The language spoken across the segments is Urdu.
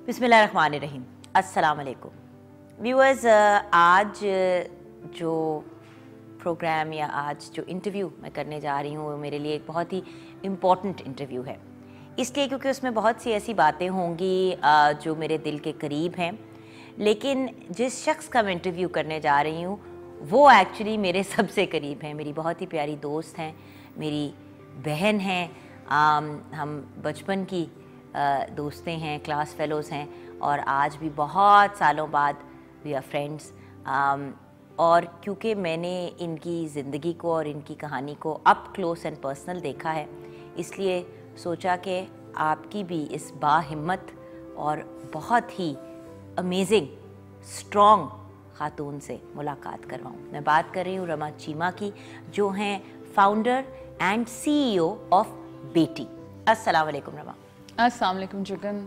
بسم اللہ الرحمن الرحیم. السلام علیکم ویورز. آج جو پروگرام یا آج جو انٹرویو میں کرنے جا رہی ہوں وہ میرے لیے ایک بہت ہی امپورٹنٹ انٹرویو ہے، اس لیے کیونکہ اس میں بہت سی ایسی باتیں ہوں گی جو میرے دل کے قریب ہیں، لیکن جس شخص کا میں انٹرویو کرنے جا رہی ہوں وہ ایکچولی میرے سب سے قریب ہیں. میری بہت ہی پیاری دوست ہیں، میری بہن ہیں، ہم بچپن کی دوستیں ہیں، کلاس فیلوز ہیں، اور آج بھی بہت سالوں بعد وی آر فرینڈس. اور کیونکہ میں نے ان کی زندگی کو اور ان کی کہانی کو اپ کلوز اینڈ پرسنل دیکھا ہے، اس لیے سوچا کہ آپ کی بھی اس باہمت اور بہت ہی امیزنگ اسٹرانگ خاتون سے ملاقات کرواؤں. میں بات کر رہی ہوں رما چیمہ کی، جو ہیں founder and C E O of بیٹی. السلام علیکم رما. السلام علیکم Jagan.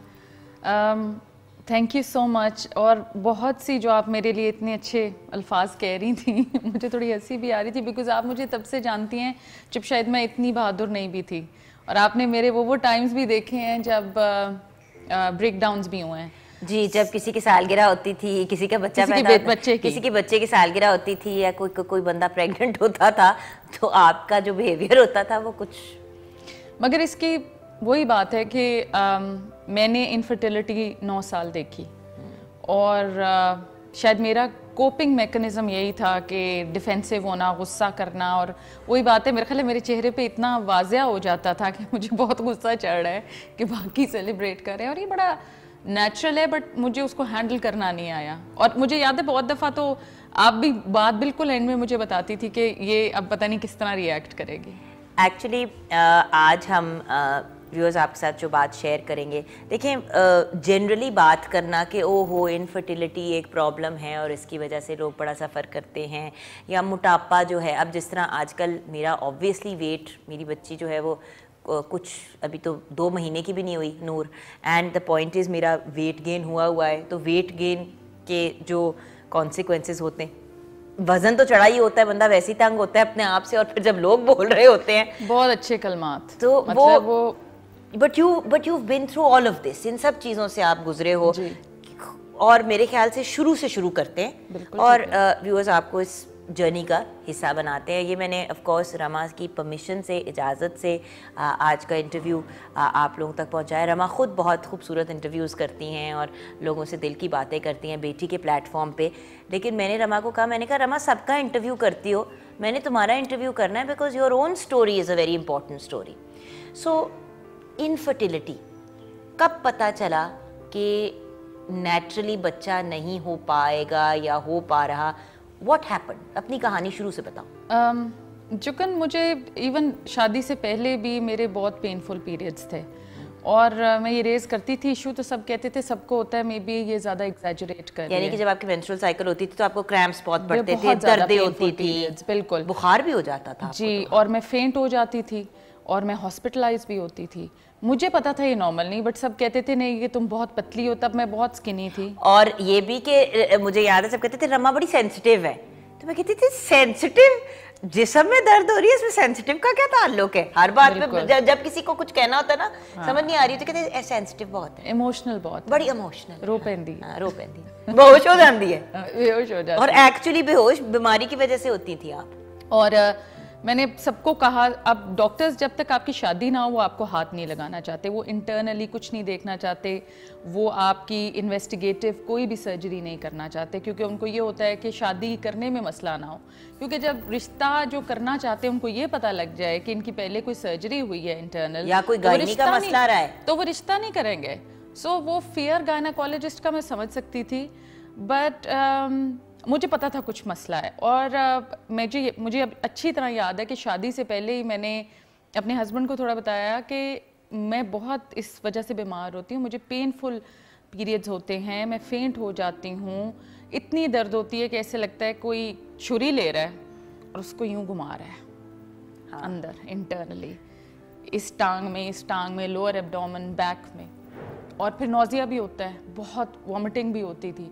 Thank you so much. اور بہت سی جو آپ میرے لیے اتنے اچھے الفاظ کہہ رہی تھیں مجھے تھوڑی ہنسی بھی آ رہی تھی، بیکاز آپ مجھے تب سے جانتی ہیں جب شاید میں اتنی بہادر نہیں بھی تھی، اور آپ نے میرے وہ ٹائمز بھی دیکھے ہیں جب بریک ڈاؤنز بھی ہوئے ہیں. جی، جب کسی کی سالگرہ ہوتی تھی، کسی کا بچہ کسی کے بچے کی سالگرہ ہوتی تھی، یا کوئی بندہ پریگننٹ ہوتا تھا، تو آپ کا جو بیہیویئر ہوتا تھا وہ کچھ. مگر اس کی وہی بات ہے کہ میں نے انفرٹیلٹی 9 سال دیکھی، اور شاید میرا کوپنگ میکنزم یہی تھا کہ ڈیفینسو ہونا، غصہ کرنا. اور وہی بات ہے، میرے خیال ہے میرے چہرے پہ اتنا واضح ہو جاتا تھا کہ مجھے بہت غصہ چڑھ رہا ہے کہ باقی سیلیبریٹ کر رہے ہیں، اور یہ بڑا نیچرل ہے، بٹ مجھے اس کو ہینڈل کرنا نہیں آیا. اور مجھے یاد ہے بہت دفعہ تو آپ بھی بات بالکل اینڈ میں مجھے بتاتی تھی کہ یہ اب پتہ نہیں کس طرح ریئیکٹ کرے گی. ایکچولی آج ہم ویورز آپ کے ساتھ جو بات شیئر کریں گے، دیکھیں جنرلی بات کرنا کہ او ہو انفرٹیلٹی ایک پرابلم ہے اور اس کی وجہ سے لوگ بڑا سفر کرتے ہیں، یا موٹاپا جو ہے. اب جس طرح آج کل میرا آبویسلی ویٹ، میری بچی جو ہے وہ کچھ ابھی تو 2 مہینے کی بھی نہیں ہوئی نور، اینڈ دا پوائنٹ از میرا ویٹ گین ہوا ہے. تو ویٹ گین کے جو کانسیکوینسز ہوتے ہیں، وزن تو چڑھا ہی ہوتا ہے، بندہ ویسے ہی تنگ ہوتا ہے اپنے آپ سے، اور پھر جب لوگ بول رہے ہوتے ہیں بہت اچھے کلمات، تو مطلب وہ but you been through all of this, ان سب چیزوں سے آپ گزرے ہو. جی. اور میرے خیال سے شروع کرتے ہیں اور ویورز آپ کو اس جرنی کا حصہ بناتے ہیں. یہ میں نے آف کورس رما کی پرمیشن سے، اجازت سے آج کا انٹرویو آپ لوگوں تک پہنچایا. رما خود بہت خوبصورت انٹرویوز کرتی ہیں اور لوگوں سے دل کی باتیں کرتی ہیں بیٹی کے پلیٹ فارم پہ. لیکن میں نے رما کو کہا، میں نے کہا رما سب کا انٹرویو کرتی ہو، میں نے تمہارا انٹرویو کرنا ہے، because your own story is a very important story. So infertility کب پتہ چلا کہ نیچرلی بچہ نہیں ہو پائے گا یا ہو پا رہا؟ What happen? اپنی کہانی شروع سے بتاؤ. جکن مجھے ایون شادی سے پہلے بھی میرے بہت پینفل پیریڈز تھے، اور میں یہ ریز کرتی تھی ایشو، تو سب کہتے تھے سب کو ہوتا ہے، مے بی یہ زیادہ ایگزیجریٹ کر رہی ہے. یعنی کہ جب آپ کی مینسٹرل سائیکل ہوتی تھی تو آپ کو کریمپس بہت پڑتے تھے، دردیں ہوتی تھی، بالکل بخار بھی ہو جاتا تھا جی، اور میں فینٹ ہو جاتی تھی، اور میں ہاسپٹلائز بھی ہوتی تھی. مجھے پتا تھا یہ نارمل نہیں، بٹ سب کہتے تھے نہیں یہ تم بہت پتلی ہو. تب میں بہت سکنی تھی، اور یہ بھی کہ مجھے یاد ہے سب کہتے تھے رما بڑی سینسٹیو ہے. تو میں کہتی تھی سینسٹیو؟ جسم میں درد ہو رہی ہے، اس میں سینسٹیو کا کیا تعلق ہے؟ ہر بات پہ جب کسی کو کچھ کہنا ہوتا ہے نا، سمجھ نہیں آ رہی تو کہتے ہیں سینسٹیو بہت ہے، ایموشنل بہت، بڑی ایموشنل، رو پیندی، بہوش ہو جاتی ہے، بےہوش ہو جاتی. اور ایکچولی بےہوش بیماری کی وجہ سے ہوتی تھی آپ. اور میں نے سب کو کہا، اب ڈاکٹرز جب تک آپ کی شادی نہ ہو وہ آپ کو ہاتھ نہیں لگانا چاہتے، وہ انٹرنلی کچھ نہیں دیکھنا چاہتے، وہ آپ کی انویسٹیگیٹو کوئی بھی سرجری نہیں کرنا چاہتے، کیونکہ ان کو یہ ہوتا ہے کہ شادی کرنے میں مسئلہ نہ ہو. کیونکہ جب رشتہ جو کرنا چاہتے ہیں ان کو یہ پتہ لگ جائے کہ ان کی پہلے کوئی سرجری ہوئی ہے انٹرنل یا کوئی گائنی کا مسئلہ رہا ہے تو وہ رشتہ نہیں کریں گے. سو وہ فیئر گائنیکالوجسٹ کا میں سمجھ سکتی تھی، بٹ مجھے پتا تھا کچھ مسئلہ ہے. اور مجھے اب اچھی طرح یاد ہے کہ شادی سے پہلے ہی میں نے اپنے ہسبینڈ کو تھوڑا بتایا کہ میں بہت اس وجہ سے بیمار ہوتی ہوں، مجھے پینفل پیریڈز ہوتے ہیں، میں فینٹ ہو جاتی ہوں، اتنی درد ہوتی ہے کہ ایسے لگتا ہے کوئی چھری لے رہا ہے اور اس کو یوں گھما رہا ہے اندر انٹرنلی، اس ٹانگ میں لوور ایبڈومن، بیک میں. اور پھر نوزیا بھی ہوتا ہے، بہت وامٹنگ بھی ہوتی تھی.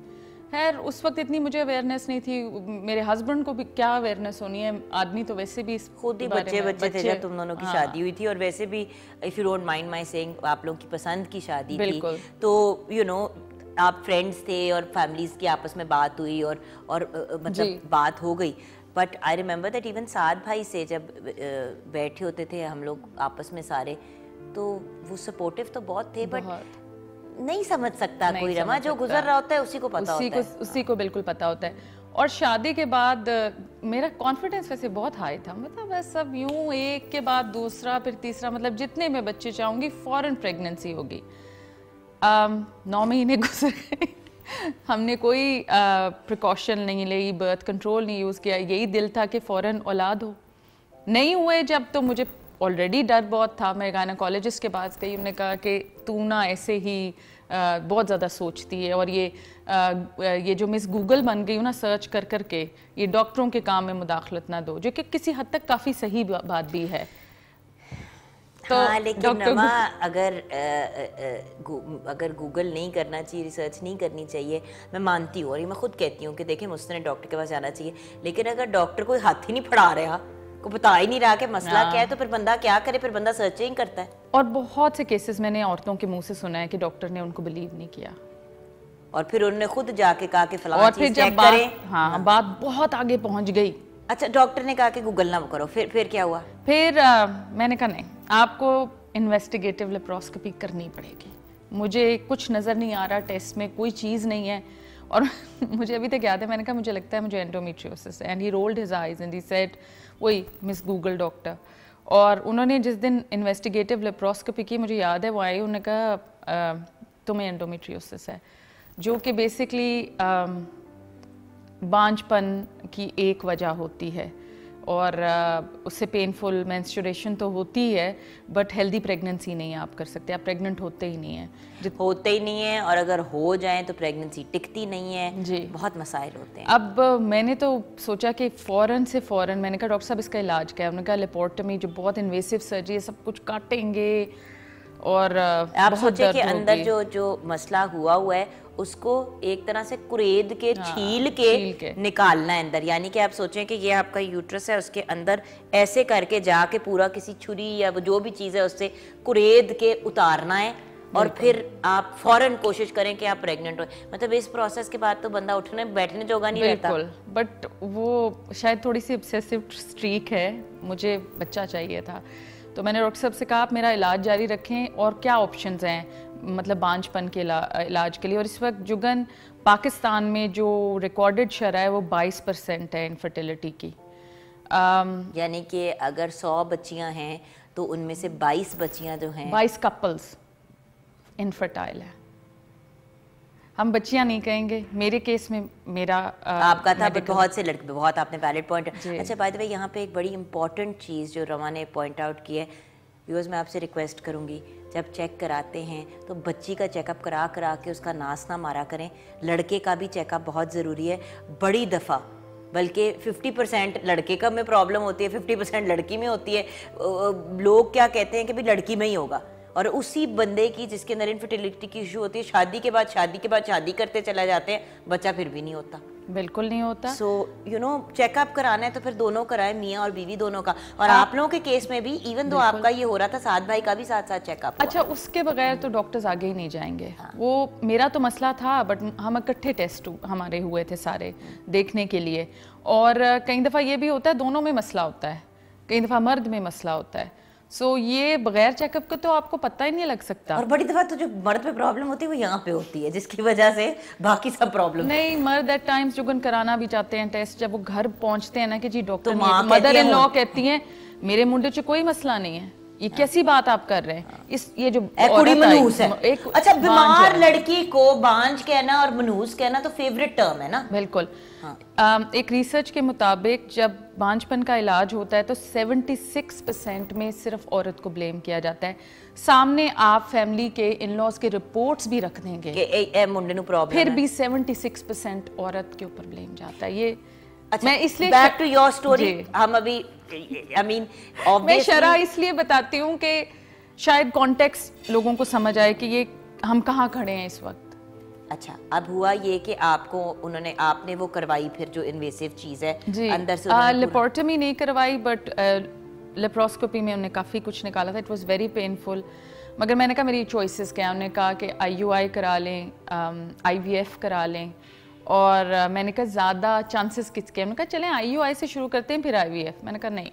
خیر اس وقت اتنی مجھے اویئرنیس نہیں تھی, میرے ہسبینڈ کو بھی کیا اویئرنیس ہونی ہے, آدمی تو ویسے بھی خود ہی بچے تھے جب تم دونوں کی شادی ہوئی تھی, اور ویسے بھی if you don't mind my saying آپ لوگوں کی پسند کی شادی تھی, تو یو نو آپ فرینڈس تھے اور فیملیز کی آپس میں بات ہوئی اور مطلب بات ہو گئی. But I remember that even Saad بھائی سے جب بیٹھے ہوتے تھے ہم لوگ آپس میں سارے, تو وہ سپورٹیو تو بہت تھے, بٹ نہیں سمجھ سکتا کوئی رما, جو گزر رہا ہوتا ہے اسی کو پتا ہوتا ہے, اسی کو بالکل پتا ہوتا ہے. اور شادی کے بعد میرا کانفیڈنس ویسے بہت ہائی تھا, مطلب بس اب یوں ایک کے بعد دوسرا پھر تیسرا, مطلب جتنے میں بچے چاہوں گی فوراً پریگننسی ہوگی. 9 مہینے گزر گئے, ہم نے کوئی پریکاشن نہیں لی, برتھ کنٹرول نہیں یوز کیا, یہی دل تھا کہ فوراً اولاد ہو. نہیں ہوئے جب تو مجھے آلریڈی ڈر بہت تھا. میں گائنیکالوجسٹ کے پاس گئی, انہوں نے کہا کہ تو نہ ایسے ہی بہت زیادہ سوچتی ہے, اور یہ جو مس گوگل بن گئی ہوں نا سرچ کر کے, یہ ڈاکٹروں کے کام میں مداخلت نہ دو, جو کہ کسی حد تک کافی صحیح بات بھی ہے. ہاں لیکن رما اگر گوگل نہیں کرنا چاہیے, ریسرچ نہیں کرنی چاہیے, میں مانتی ہوں, اور یہ میں خود کہتی ہوں کہ دیکھیں مستند ڈاکٹر کے پاس جانا چاہیے, لیکن اگر ڈاکٹر کوئی ہاتھ ہی نہیں پھڑا رہا, کو بتا ہی نہیں رہا کہ مسئلہ کیا ہے, تو پھر بندہ کیا کرے, پھر بندہ سرچنگ کرتا ہے. اور بہت سے کیسز میں نے عورتوں کے منہ سے سنا ہے کہ ڈاکٹر نے ان کو بلیو نہیں کیا, اور پھر انہوں نے خود جا کے کہا کہ فلاں چیز چیک کریں. ہاں بات بہت آگے پہنچ گئی. اچھا ڈاکٹر نے کہا کہ گوگل نہ کرو, پھر کیا ہوا؟ پھر میں نے کہا نہیں, آپ کو انویسٹیگیٹو لیپروسکوپی کرنی پڑے گی, مجھے کچھ نظر نہیں آ رہا, ٹیسٹ میں کوئی چیز نہیں ہے. اور مجھے ابھی تک یاد ہے, میں نے کہا مجھے لگتا ہے مجھے انڈومیٹریوسس ہے, and he rolled his eyes and he said وہی مس گوگل ڈاکٹر. اور انہوں نے جس دن انویسٹیگیٹو لیپروسکوپی کی, مجھے یاد ہے وہ آئی, انہوں نے کہا تمہیں انڈومیٹریوسس ہے, جو کہ بیسکلی بانجھ پن کی ایک وجہ ہوتی ہے, اور اس سے پینفل مینسچوریشن تو ہوتی ہے, بٹ ہیلدی پریگننسی نہیں آپ کر سکتے, آپ پریگننٹ ہوتے ہی نہیں ہیں, اور اگر ہو جائیں تو پریگننسی ٹکتی نہیں ہے. جی بہت مسائل ہوتے ہیں. اب میں نے تو سوچا کہ فوراً میں نے کہا ڈاکٹر صاحب اس کا علاج کیا ہے, انہوں نے کہا لیپورٹمی, جو بہت انویسو سرجری ہے, سب کچھ کاٹیں گے, اور آپ سوچیں کہ اندر جو مسئلہ ہوا ہے اس کو ایک طرح سے کرید کے چھیل کے نکالنا ہے اندر, یعنی کہ آپ سوچیں کہ یہ آپ کا یوٹرس ہے, اس کے اندر ایسے کر کے جا کے پورا کسی چھری یا جو بھی چیز ہے اس سے کرید کے اتارنا ہے, اور پھر آپ فوراً کوشش کریں کہ آپ پریگننٹ ہو. مطلب اس پروسیس کے بعد تو بندہ اٹھنے بیٹھنے جوگا نہیں رہتا. بالکل, بٹ وہ شاید تھوڑی سی obsessive streak ہے, مجھے بچہ چاہیے تھا, تو میں نے ڈاکٹر صاحب سے کہا آپ میرا علاج جاری رکھیں, اور کیا آپشنز ہیں مطلب بانجھ پن کے علاج کے لیے. اور اس وقت جگن پاکستان میں جو ریکارڈڈ شرح ہے وہ 22% ہے انفرٹیلٹی کی, یعنی کہ اگر 100 بچیاں ہیں تو ان میں سے 22 بچیاں جو ہیں 22 کپلز انفرٹائل ہے. ہم بچیاں نہیں کہیں گے, میرے کیس میں میرا آپ کا تھا, بہت سے لڑکے, بہت آپ نے ویلڈ پوائنٹ. اچھا بائی دی وے یہاں پہ ایک بڑی امپورٹنٹ چیز جو رما نے پوائنٹ آؤٹ کی ہے, ویورز میں آپ سے ریکویسٹ کروں گی جب چیک کراتے ہیں تو بچی کا چیک اپ کرا کے اس کا ناس نہ مارا کریں. لڑکے کا بھی چیک اپ بہت ضروری ہے, بڑی دفعہ بلکہ 50% لڑکے کا میں پرابلم ہوتی ہے, 50% لڑکی میں ہوتی ہے. لوگ کیا کہتے ہیں کہ بھی لڑکی میں ہی ہوگا, اور اسی بندے کی جس کے اندر انفرٹیلٹی کی ایشو ہوتی ہے, شادی کے بعد شادی کرتے چلا جاتے ہیں, بچہ پھر بھی نہیں ہوتا. بالکل نہیں ہوتا. So you know check up کرانا ہے تو پھر دونوں کرائیں, میاں اور بیوی دونوں کا. اور آپ لوگوں کے کیس میں بھی ایون دو آپ کا یہ ہو رہا تھا, سعد بھائی کا بھی ساتھ چیک اپ. اچھا اس کے بغیر تو ڈاکٹرز آگے ہی نہیں جائیں گے. وہ میرا تو مسئلہ تھا, بٹ ہم اکٹھے ٹیسٹ ہمارے ہوئے تھے سارے دیکھنے کے لیے. اور کئی دفعہ یہ بھی ہوتا ہے دونوں میں مسئلہ ہوتا ہے, کئی دفعہ مرد میں مسئلہ ہوتا ہے. سو یہ بغیر چیک اپ کا تو آپ کو پتہ ہی نہیں لگ سکتا. اور بڑی دفعہ تو جو مرد پہ پرابلم ہوتی ہے وہ یہاں پہ ہوتی ہے, جس کی وجہ سے باقی سب پرابلم. نہیں, مرد ایٹ ٹائمز جگن کرانا بھی چاہتے ہیں ٹیسٹ, جب وہ گھر پہنچتے ہیں نا کہ جی ڈاکٹر, مدر ان لا کہتی ہیں میرے منڈے سے کوئی مسئلہ نہیں ہے, یہ کیسی بات آپ کر رہے ہیں, یہ جو کڑی منوس ہے. اچھا بیمار لڑکی کو بانجھ کہنا اور منوس کہنا تو فیوریٹ ٹرم ہے نا. بالکل. ایک ریسرچ کے مطابق جب بانجھ پن کا علاج ہوتا ہے تو 76% میں صرف عورت کو بلیم کیا جاتا ہے. سامنے آپ فیملی کے ان لاز کے رپورٹس بھی رکھ دیں گے کہ منڈے نو پرابلم, پھر بھی 76% عورت کے اوپر بلیم جاتا ہے. یہ میں اس لیے بیک ٹو یور سٹوری, ہم ابھی میں شرح اس لیے بتاتی ہوں کہ شاید کانٹیکسٹ لوگوں کو سمجھ آئے کہ یہ ہم کہاں کھڑے ہیں اس وقت. اچھا اب ہوا یہ کہ آپ کو آپ نے وہ کروائی پھر جو انویسیو چیز ہے اندر سے لیپورٹمی نہیں کروائی بٹ لیپروسکوپی میں انہوں نے کافی کچھ نکالا تھا. اٹ واز ویری پینفل, مگر میں نے کہا میری چوائسیز کیا. انہوں نے کہا کہ IUI کرا لیں, IVF کرا لیں, اور میں نے کہا زیادہ چانسز کس کے. انہوں نے کہا چلیں IUI سے شروع کرتے ہیں پھر IVF. میں نے کہا نہیں,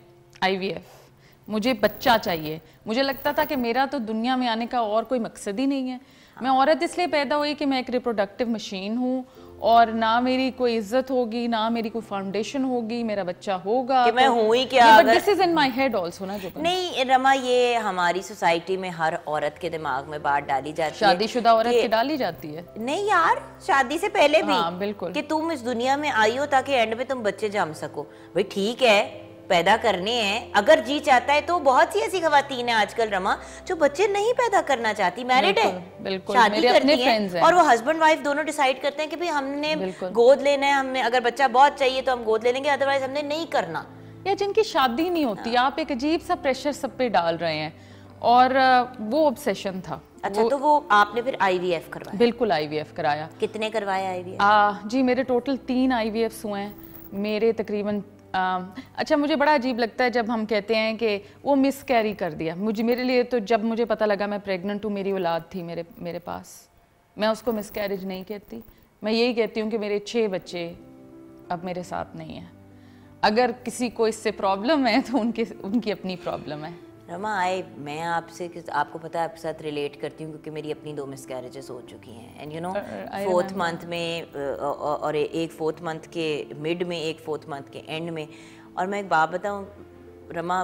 IVF, مجھے بچہ چاہیے. مجھے لگتا تھا کہ میرا تو دنیا میں آنے کا اور کوئی مقصد ہی نہیں ہے. میں عورت اس لیے پیدا ہوئی کہ میں ایک ریپروڈکٹیو مشین ہوں, اور نہ میری کوئی عزت ہوگی, نہ میری کوئی فاؤنڈیشن ہوگی, میرا بچہ ہوگا کہ میں ہوں ہی کیا. But this is in my had also نا. جو نہیں رما, یہ ہماری سوسائٹی میں ہر عورت کے دماغ میں بات ڈالی جاتی ہے, شادی شدہ عورت کی ڈالی جاتی ہے. نہیں یار, شادی سے پہلے بھی بالکل, کہ تم اس دنیا میں آئی ہو تاکہ اینڈ میں تم بچے جم سکو. بھائی ٹھیک ہے, پیدا کرنے ہیں, اگر جی چاہتا ہے تو. بہت سی ایسی خواتین ہیں آج کل رما جو بچے نہیں پیدا کرنا چاہتی, میرڈ ہے, شادی کرتی ہیں, اور وہ ہسبینڈ وائف دونوں ڈیسائیڈ کرتے ہیں کہ ہم نے گود لینا ہے, ہم نے اگر بچہ بہت چاہیے تو ہم گود لے لیں گے, ادروائز ہم نے نہیں کرنا. یا جن کی شادی نہیں ہوتی, آپ ایک عجیب سا پریشر سب پہ ڈال رہے ہیں, اور وہ obsession تھا. اچھا تو وہ آپ نے پھر IVF کروایا؟ بالکل IVF کرایا. کتنے کروایا IVF؟ جی میرے ٹوٹل 3 IVFs ہوئے ہیں میرے تقریباً. اچھا مجھے بڑا عجیب لگتا ہے جب ہم کہتے ہیں کہ وہ مس کیری کر دیا. میرے لیے تو جب مجھے پتہ لگا میں پریگننٹ ہوں, میری اولاد تھی میرے پاس, میں اس کو مس کیریج نہیں کہتی. میں یہی کہتی ہوں کہ میرے 6 بچے اب میرے ساتھ نہیں ہیں. اگر کسی کو اس سے پرابلم ہے تو ان کی اپنی پرابلم ہے. رما میں آپ کو پتہ ہے آپ کے ساتھ ریلیٹ کرتی ہوں کیونکہ میری اپنی 2 مس کیریجز ہو چکی ہیں. And you know 4th month میں, اور ایک 4th منتھ کے مڈ میں, ایک 4th منتھ کے اینڈ میں. اور میں ایک بات بتاؤں رما,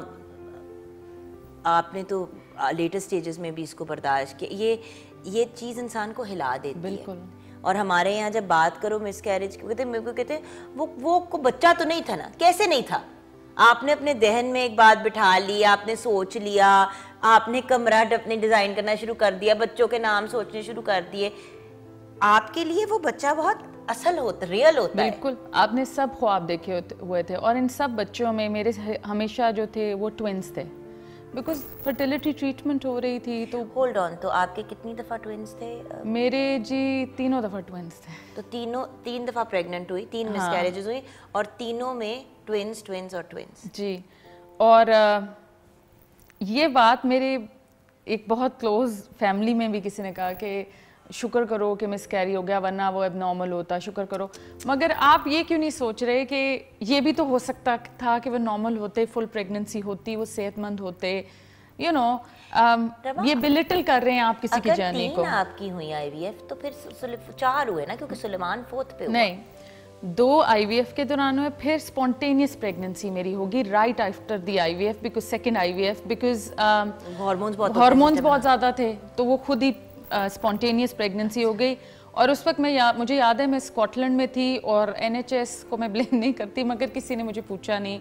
آپ نے تو لیٹسٹ اسٹیجز میں بھی اس کو برداشت کیا. یہ چیز انسان کو ہلا دیتی ہے. اور ہمارے یہاں جب بات کرو مس کیریج کی, میرے کو کہتے ہیں وہ بچہ تو نہیں تھا نا. کیسے نہیں تھا؟ آپ نے اپنے ذہن میں ایک بات بٹھا لی, آپ نے سوچ لیا, آپ نے کمرہ اپنے ڈیزائن کرنا شروع کر دیا, بچوں کے نام سوچنے شروع کر دیے. آپ کے لیے وہ بچہ بہت اصل ہوتا, ریئل ہوتا ہے. بالکل, آپ نے سب خواب دیکھے ہوئے تھے, اور ان سب بچوں میں میرے ہمیشہ جو تھے وہ ٹوینز تھے, بیکاز فرٹیلیٹی ٹریٹمنٹ ہو رہی تھی. تو ہولڈ آن, تو آپ کے کتنی دفعہ ٹوینز تھے؟ میرے جی 3 دفعہ ٹوینز تھے. تو 3 دفعہ پریگننٹ ہوئی, 3 مس کیریجز ہوئی, اور تینوں میں ٹوینز اور ٹوینز. جی, اور یہ بات میرے ایک بہت کلوز فیملی میں بھی کسی نے کہا کہ شکر کرو کہ مس کیری ہو گیا, ورنہ وہ اب نارمل ہوتا, شکر کرو. مگر آپ یہ کیوں نہیں سوچ رہے کہ یہ بھی تو ہو سکتا تھا کہ وہ نارمل ہوتے, فل پریگننسی ہوتی, وہ صحت مند ہوتے. یو نو, یہ بلٹل کر رہے ہیں آپ کسی کی جرنی کو. اگر 3 آپ کی ہوئی IVF تو پھر 4 ہوئے نا, کیونکہ سلیمان 4th پہ ہوا. نہیں, 2 IVF کے دوران ہوئے, پھر اسپونٹینیس پریگننسی میری ہوگی right after the IVF, because second IVF, because hormones بہت زیادہ تھے, تو وہ خود ہی اسپونٹینیس پریگننسی ہو گئی. اور اس وقت مجھے یاد ہے میں اسکاٹ لینڈ میں تھی, اور NHS کو میں بلیم نہیں کرتی, مگر کسی نے مجھے پوچھا نہیں,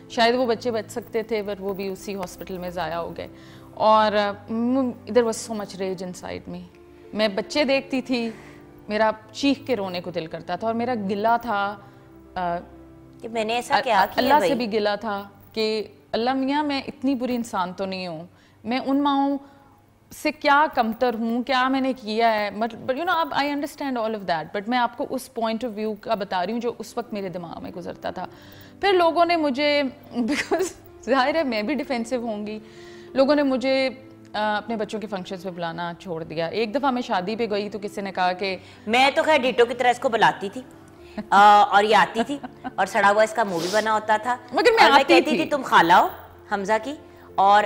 شاید وہ بچے بچ سکتے تھے, پر وہ بھی اسی ہاسپٹل میں ضائع ہو گئے. اور ادھر was so much raise in side می. میں بچے دیکھتی تھی, میرا چیخ کے رونے کو دل کرتا تھا, اور میرا گلہ تھا کہ میں نے ایسا کیا کیا. اللہ سے بھی گلہ تھا کہ اللہ میاں میں اتنی بری انسان تو نہیں ہوں, میں ان ماؤں سے کیا کمتر ہوں, کیا میں نے کیا ہے. بٹ یو نو, اب I understand all of that, but میں آپ کو اس پوائنٹ آف ویو کا بتا رہی ہوں جو اس وقت میرے دماغ میں گزرتا تھا. پھر لوگوں نے مجھے, بیکاز ظاہر ہے میں بھی ڈیفینسو ہوں گی, لوگوں نے مجھے اپنے بچوں کے فنکشنز پہ بلانا چھوڑ دیا. ایک دفعہ میں شادی پہ گئی تو کسی نے کہا کہ میں تو خیر ڈیٹو کی طرح اس کو بلاتی تھی, اور یہ آتی تھی, اور سڑا ہوا اس کا مووی بنا ہوتا تھا, مگر میں کہتی تھی تم خالہ ہو حمزہ کی, اور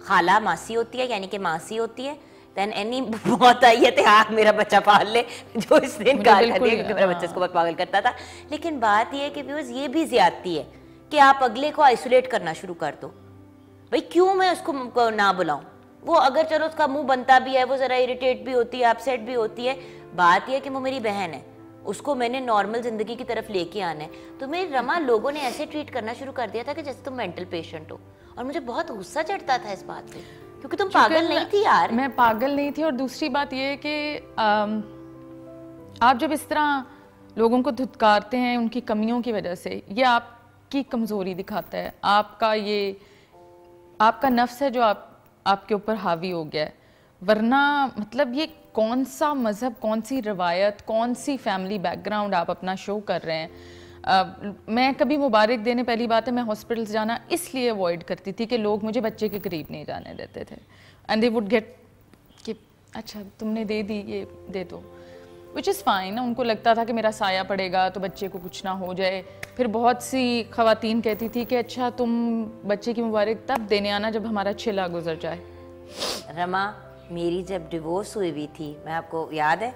خالہ ماسی ہوتی ہے, یعنی کہ ماسی ہوتی ہے. دین اینی بہت آئی ہے تیار میرا بچہ پال لے, جو اس نے انکار کر دیا کیونکہ میرا بچہ اس کو بہت پاگل کرتا تھا. لیکن بات یہ ہے کہ ویوز یہ بھی زیادتی ہے کہ آپ اگلے کو آئسولیٹ کرنا شروع کر دو. بھائی کیوں میں اس کو نہ بلاؤں, وہ اگر چلو اس کا منہ بنتا بھی ہے, وہ ذرا اریٹیٹ بھی ہوتی ہے, اپسیٹ بھی ہوتی ہے, بات یہ ہے کہ وہ میری بہن ہے, اس کو میں نے نارمل زندگی کی طرف لے کے آنا ہے. تو میری رما لوگوں نے ایسے ٹریٹ کرنا شروع کر دیا تھا کہ جیسے تم مینٹل پیشنٹ ہو, اور مجھے بہت غصہ چڑھتا تھا اس بات پہ, کیونکہ تم پاگل نہیں تھی یار. میں پاگل نہیں تھی, اور دوسری بات یہ ہے کہ آپ جب اس طرح لوگوں کو دھتکارتے ہیں ان کی کمیوں کی وجہ سے, یہ آپ کی کمزوری دکھاتا ہے. آپ کا نفس ہے جو آپ کے اوپر حاوی ہو گیا ہے. ورنہ مطلب یہ کون سا مذہب, کون سی روایت, کون سی فیملی بیک گراؤنڈ آپ اپنا شو کر رہے ہیں. میں کبھی مبارک دینے, پہلی بات ہے میں ہاسپٹلس جانا اس لیے اوائڈ کرتی تھی کہ لوگ مجھے بچے کے قریب نہیں جانے دیتے تھے. اینڈ دے وڈ گیٹ کہ اچھا تم نے دے دی, یہ دے دو, وچ از فائن. ان کو لگتا تھا کہ میرا سایہ پڑے گا تو بچے کو کچھ نہ ہو جائے. پھر بہت سی خواتین کہتی تھی کہ اچھا تم بچے کی مبارک تب دینے آنا جب ہمارا چھلا گزر جائے. رما, میری جب ڈیورس ہوئی ہوئی تھی, میں آپ کو یاد ہے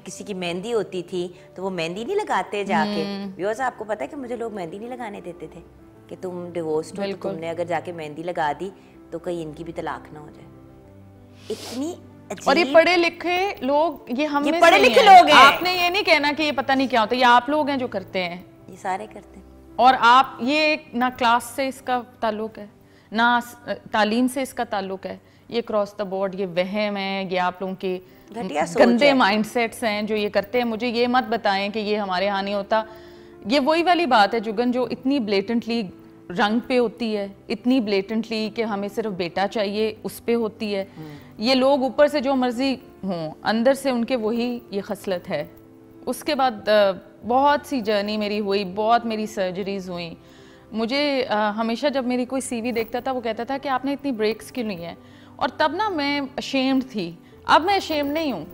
کسی کی مہندی ہوتی تھی تو وہ مہندی نہیں لگاتے جا کے. ویورز آپ کو پتا ہے کہ مجھے لوگ مہندی نہیں لگانے دیتے تھے کہ تم ڈیورسڈ ہو تو تم نے اگر جا کے مہندی لگا دی تو کہیں ان کی بھی طلاق نہ ہو جائے. اتنی اور یہ پڑھے لکھے لوگ, یہ ہم میں پڑھے لکھے لوگ ہیں. آپ نے یہ نہیں کہنا کہ یہ پتہ نہیں کیا ہوتا, یہ آپ لوگ ہیں جو کرتے ہیں, یہ سارے کرتے ہیں. اور آپ یہ نہ کلاس سے اس کا تعلق ہے نہ تعلیم سے اس کا تعلق ہے, یہ کراس دا بورڈ یہ وہم ہے, یہ آپ لوگوں کے گندے مائنڈ سیٹس ہیں جو یہ کرتے ہیں. مجھے یہ مت بتائیں کہ یہ ہمارے ہاں نہیں ہوتا. یہ وہی والی بات ہے جگن جو اتنی بلیٹنٹلی رنگ پہ ہوتی ہے, اتنی بلیٹنٹلی کہ ہمیں صرف بیٹا چاہیے اس پہ ہوتی ہے. یہ لوگ اوپر سے جو مرضی ہوں, اندر سے ان کے وہی یہ خصلت ہے. اس کے بعد بہت سی جرنی میری ہوئی, بہت میری سرجریز ہوئیں. مجھے ہمیشہ جب میری کوئی سی وی دیکھتا تھا وہ کہتا تھا کہ آپ نے اتنی بریکس کیوں نہیں ہیں, اور تب نا میں اشیمڈ تھی. اب میں اشیمڈ نہیں ہوں,